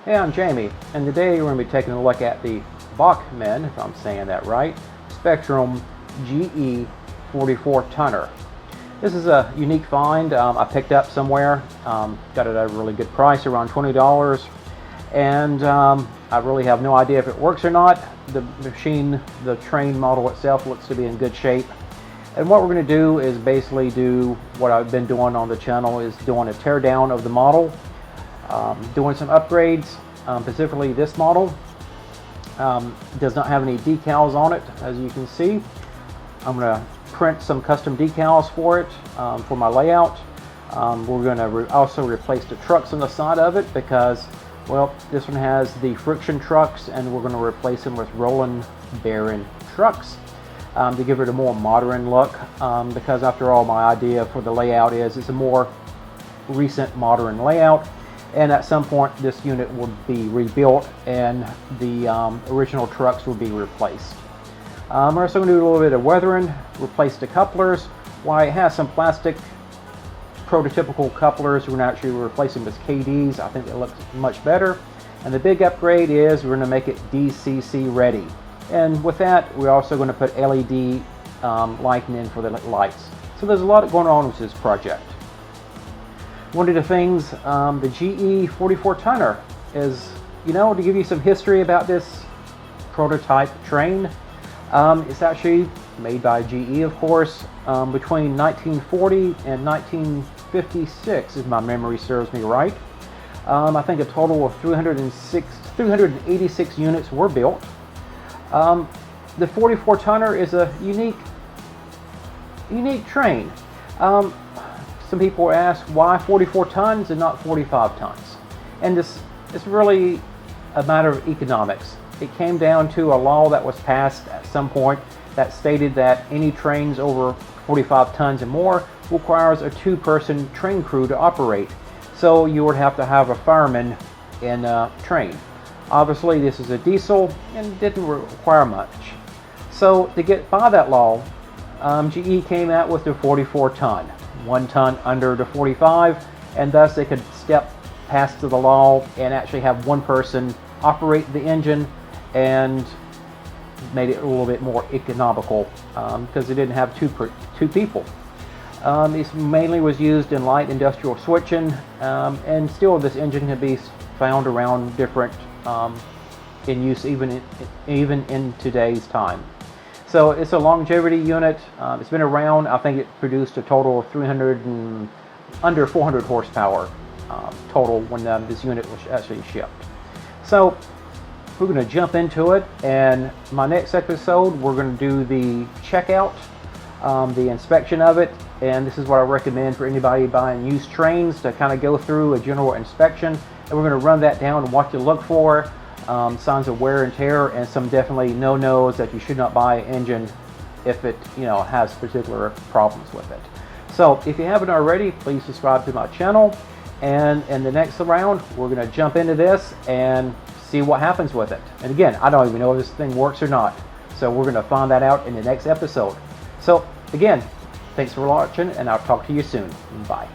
Hey, I'm Jamie, and today we're going to be taking a look at the Bachmann, if I'm saying that right, Spectrum GE 44 tonner. This is a unique find I picked up somewhere, got it at a really good price, around $20, and I really have no idea if it works or not. The machine, the train model itself looks to be in good shape. And what we're going to do is basically do what I've been doing on the channel, is doing a tear down of the model. Doing some upgrades, specifically this model does not have any decals on it, as you can see. I'm going to print some custom decals for it for my layout. We're going to also replace the trucks on the side of it because, well, this one has the friction trucks, and we're going to replace them with rolling bearing trucks to give it a more modern look, because after all, my idea for the layout is it's a more recent modern layout. And at some point this unit will be rebuilt and the original trucks will be replaced. We're also going to do a little bit of weathering, replace the couplers. While it has some plastic prototypical couplers, we're going to actually replace them with KDs. I think it looks much better. And the big upgrade is we're going to make it DCC ready. And with that, we're also going to put LED lighting in for the lights. So there's a lot going on with this project. One of the things, the GE 44 tonner is, to give you some history about this prototype train. It's actually made by GE, of course, between 1940 and 1956, if my memory serves me right. I think a total of 386 units were built. The 44 tonner is a unique train. Some people ask why 44 tons and not 45 tons. And this is really a matter of economics. It came down to a law that was passed at some point that stated that any trains over 45 tons and more requires a 2-person train crew to operate. So you would have to have a fireman in a train. Obviously this is a diesel and didn't require much. So to get by that law, GE came out with the 44 ton. 1 ton under the 45, and thus they could step past to the law and actually have 1 person operate the engine, and made it a little bit more economical because they didn't have two people. This mainly was used in light industrial switching, and still this engine can be found around different in use even in today's time. So it's a longevity unit. It's been around. I think it produced a total of under 400 horsepower total when this unit was actually shipped. So we're going to jump into it, and my next episode we're going to do the checkout, the inspection of it, and this is what I recommend for anybody buying used trains, to kind of go through a general inspection, and we're going to run that down and what to look for. Signs of wear and tear, and some definitely no-nos that you should not buy an engine if it has particular problems with it. So if you haven't already, please subscribe to my channel, and in the next round we're going to jump into this and see what happens with it. And again, I don't even know if this thing works or not, so we're going to find that out in the next episode. So again, thanks for watching, and I'll talk to you soon. Bye.